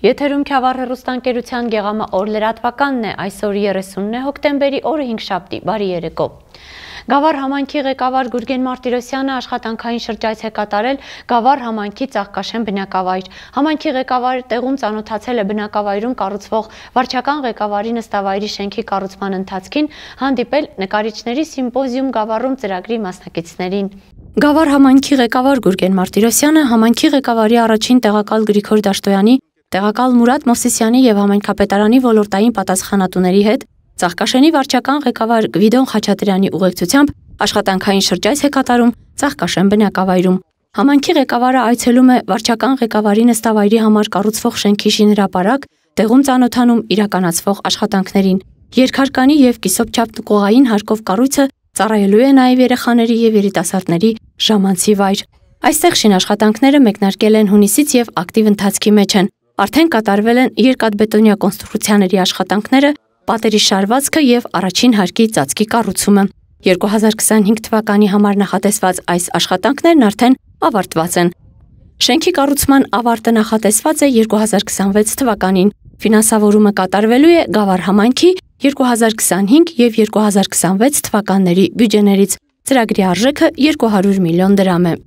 Եթերում Քյավառ հեռուստաընկերության գեղամա օր լրատվականն է, այսօր 30 հոկտեմբերի օրը 5-շաբթի, բարի երեկո։ Գավառ համայնքի ղեկավար Գուրգեն Մարտիրոսյանը աշխատանքային շրջայց է կատարել Գավառ համայնքի Ծաղկաշեն բնակավայր։ Համայնքի ղեկավարը տեղում ծանոթացել է բնակավայրում կառուցվող վարչական ղեկավարի նստավայրի շենքի կառուցման ընթացքին, հանդիպել նկարիչների սիմպոզիում Գավառում ծրագրի մասնակիցներին։ Գավառ համայնքի ղեկավար Գուրգեն Մարտիրոսյանը համայնքի ղեկավարի առաջին տեղակալ Գրիգոր Դաշտոյանի, տեղակալ Մուրադ Մովսիսյանի եւ համայնքապետարանի ոլորտային պատասխանատուների հետ Ծաղկաշենի վարչական ղեկավար Գվիդոն Խաչատրյանի ուղեկցությամբ աշխատանքային շրջայց է կատարում Ծաղկաշեն բնակավայրում։ Համայնքի ղեկավարը այցելում է վարչական ղեկավարի նստավայրի համար կառուցվող շենքի շինհրապարակ, տեղում ծանոթանում իրականացվող աշխատանքներին։ Երկհարկանի եւ կիսոպչափ նկողային հարկով կառույցը ծառայելու է նաև երեխաների եւ երիտասարդների ժամանցի վայր։ Այստեղ շինաշխատանքները մեկնարկել են հունիսից եւ ակտիվ ընթացքի մեջ են։ Արդեն կատարվել են երկաթբետոնյա կոնստրուկցիաների աշխատանքները, պատերի շարվածքը եւ առաջին հարկի ծածկի կառուցումը։ 2025 թվականի համար նախատեսված այս աշխատանքներն արդեն ավարտված են։ Շենքի կառուցման ավարտը նախատեսված է 2026 թվականին։ Ֆինանսավորումը կատարվելու է Գավառ համայնքի 2025 եւ 2026 թվականների բյուջեներից։ Ծրագրի արժեքը 200 միլիոն դրամ է։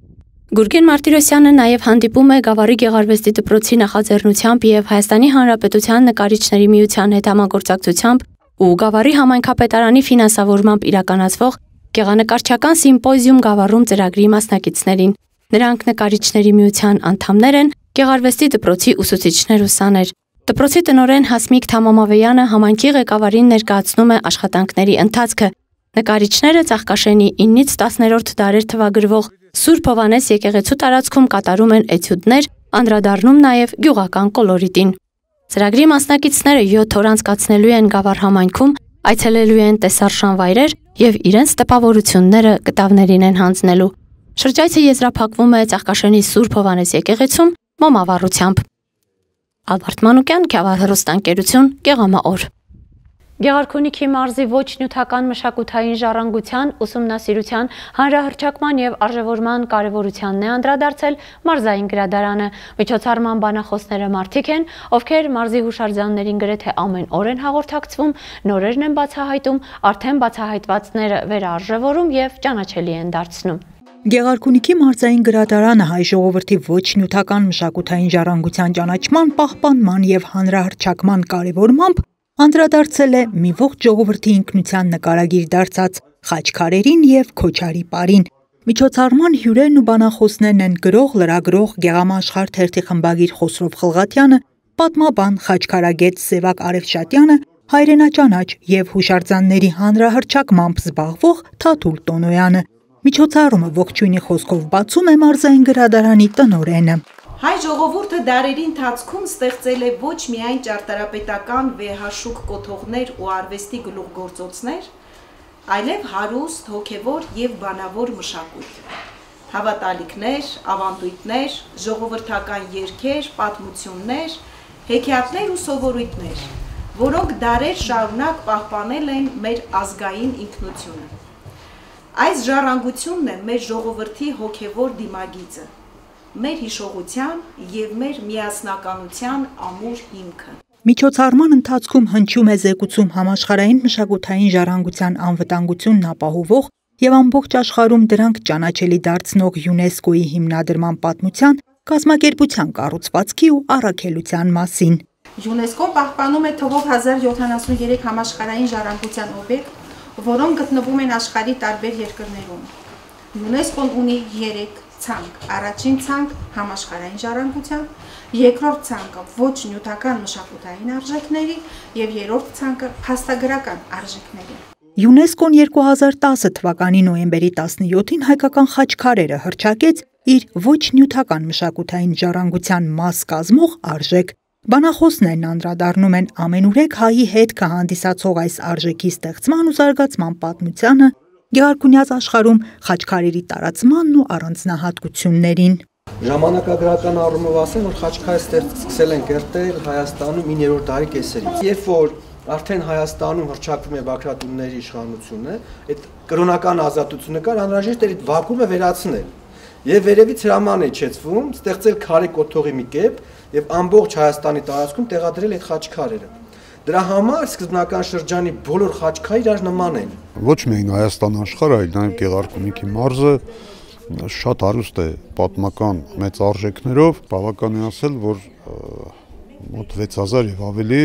Գուրգեն Մարտիրոսյանը նաև հանդիպում է Գավառի գեղարվեստի դպրոցի նախաձեռնությամբ եւ Հայաստանի Հանրապետության նկարիչների միության հետ համագործակցությամբ ու Գավառի համայնքապետարանի ֆինանսավորմամբ իրականացվող գեղանկարչական սիմպոզիում Գավառում ծրագրի մասնակիցներին։ Նրանք նկարիչների միության անդամներ են, գեղարվեստի դպրոցի ուսուցիչներ ու սաներ։ Դպրոցի տնօրեն Հասմիկ Թամամավեյանը համայնքի ղեկավարին ներկայացնում է աշխատանքների ընթացքը։ Նկարիչները Ծաղկաշենի 9-ից 10-րդ դարեր թվագրվող Սուրբ Հովհաննես եկեղեցու տարածքում կատարում են էտյուդներ, անդրադառնում նաև գյուղական կոլորիտին։ Ծրագրի մասնակիցները 7 օր անցկացնելու են Գավառ համայնքում, այցելելու են տեսարժան վայրեր եւ իրենց տպավորությունները կտավներին են հանձնելու։ Շրջայցը եզրափակվում է Ծաղկաշենի Սուրբ Հովհաննես եկեղեցում մոմավառությամբ։ Ալբերտ Մանուկյան, Քյավառ հեռուստաընկերություն, գեղամա օր։ Գեղարքունիքի մարզի ոչ նյութական մշակութային ժառանգության, ուսումնասիրության, հանրահռչակման եւ արժեվորման կարեւորությանն է անդրադարձել մարզային գրադարանը։ Միջոցառման բանախոսները մարդիկ են, ովքեր մարզի հուշարձաններին գրեթե ամեն օր են հաղորդակցվում, նորերն են բացահայտում, արդեն բացահայտվածները վերարժևորում եւ ճանաչելի են դարձնում։ Գեղարքունիքի մարզային գրադարանը հայ ժողովրդի ոչ նյութական մշակութային ժառանգության ճանաչման, պահպանման եւ հանրահռչակման կարեւորմամբ անդրադարձել է մի ողջ ժողովրդի ինքնության նկարագիր դարձած խաչքարերին եւ Քոչարի պարին։ Միջոցառման հյուրերն ու բանախոսներն են գրող, լրագրող, գեղամաշխարհ թերթի խմբագիր Խոսրով Խլղատյանը, պատմաբան, խաչքարագետ Սևակ Արևշատյանը, հայրենաճանաչ եւ հուշարձանների հանրահռչակմամբ զբաղվող Թաթուլ Տոնոյանը։ Միջոցառումը ողջույնի խոսքով բացում է մարզային գրադարանի տնօրենը։ Հայ ժողովուրդը դարերի ընթացքում ստեղծել է ոչ միայն ճարտարապետական վեհաշուկ կոթողներ ու արվեստի գլուխգործոցներ, այլև հարուստ, հոգևոր եւ բանավոր մշակույթ։ Հավատալիքներ, ավանդույթներ, ժողովրդական երգեր, պատմություններ, հեքիաթներ ու սովորույթներ, որոնք դարեր շարունակ պահպանել են մեր ազգային ինքնությունը։ Այս ժառանգությունն է մեր ժողովրդի հոգևոր դիմագիծը, մեր հիշողության եւ մեր միասնականության ամուր հիմքը։ Միջոցառման ընթացքում հնչում է զեկուցում համաշխարհային մշակութային ժառանգության անվտանգությունն ապահովող եւ ամբողջ աշխարհում դրանք ճանաչելի դարձնող ՅՈՒՆԵՍԿՕ-ի հիմնադրման պատմության, կազմակերպության կառուցվածքի ու առաքելության մասին։ ՅՈՒՆԵՍԿՕ-ն պահպանում է թվով 1073 համաշխարհային ժառանգության օբյեկտ, որոնք գտնվում են աշխարհի տարբեր երկրներում։ ՅՈՒՆԵՍԿՕ-ն ունի 3 ցանկ. առաջին ցանկ համաշխարհային ժառանգության, երկրորդ ցանկը ոչ նյութական մշակութային արժեքների եւ երրորդ ցանկը փաստագրական արժեքների։ ՅՈՒՆԵՍԿՕ-ն 2010 թվականի նոյեմբերի 17-ին հայկական խաչքարերը հռչակեց իր ոչ նյութական մշակութային ժառանգության մաս կազմող արժեք։ Բանախոսներն անդրադառնում են ամենուրեք հայի հետ կհանդիսացող այս արժեքի ստեղծման ու զարգացման պատմությանը, գեղարքունյաց աշխարհում խաչքարերի տարածմանն ու առանձնահատկություններին։ Ժամանակագրական առումով ասեմ, որ խաչքարը սկսել են կերտել Հայաստանում 9-րդ դարի կեսերից։ Երբ որ արդեն Հայաստանում հռչակվում է Բագրատունիների իշխանությունը, այդ կրոնական ազատությունը կար, անհրաժեշտ էր այդ վակուումը վերացնել։ Եվ վերևից հրաման է իջեցվում ստեղծել քարե կոթողի մի կետ եւ ամբողջ Հայաստանի տարածքում տեղադրել այդ խաչքարերը։ Դրա համար սկզբնական շրջանի բոլոր խաչքարերը իրար նման են։ Ոչ միայն Հայաստան աշխարհը, այլ նաեւ Գեղարքունիքի մարզը շատ հարուստ է պատմական մեծ արժեքներով, բավական է ասել, որ մոտ 6000 եւ ավելի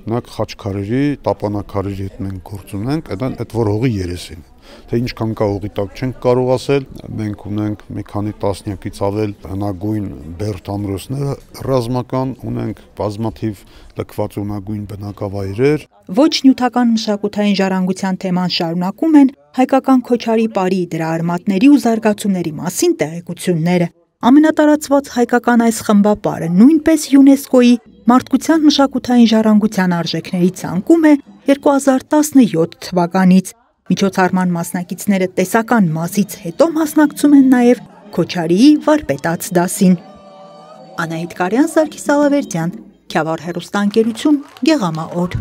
նակ խաչքարերի, տապանակարերի հետ մենք գործ ունենք, այդ որ հողի երեսին։ Թե ինչքան կա հողի տակ չենք կարող ասել, մենք ունենք մի քանի տասնյակից ավել հնագույն բերդ ամրոցներ ռազմական, ունենք բազմաթիվ լքված հնագույն բնակավայրեր։ Ոչ նյութական մշակութային ժառանգության թեման շարունակում են հայկական Քոչարի պարի, դրա արմատների ու զարգացումների մասին տեղեկությունները։ Ամենատարածված հայկական այս խմբապարը նույնպես ՅՈՒՆԵՍԿՕ-ի մարդկության մշակութային ժառանգության արժեքների ցանկում է 2017 թվականից։ Միջոցառման մասնակիցները տեսական մասից հետո մասնակցում են նաև Քոչարիի վարպետաց դասին։ Անահիտ Կարյան, Սարգիս Ալավերդյան, Քյավառ հեռուստաընկերություն, Գեղամաօր։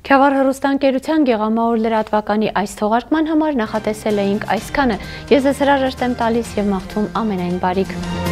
Քյավառ հեռուստաընկերության Գեղամաօր լրատվականի այս թողարկման համար նախատեսել էինք այսքանը։ Ես ձեզ հրաժեշտ եմ տալիս եւ մաղթում ամենայն բարիք։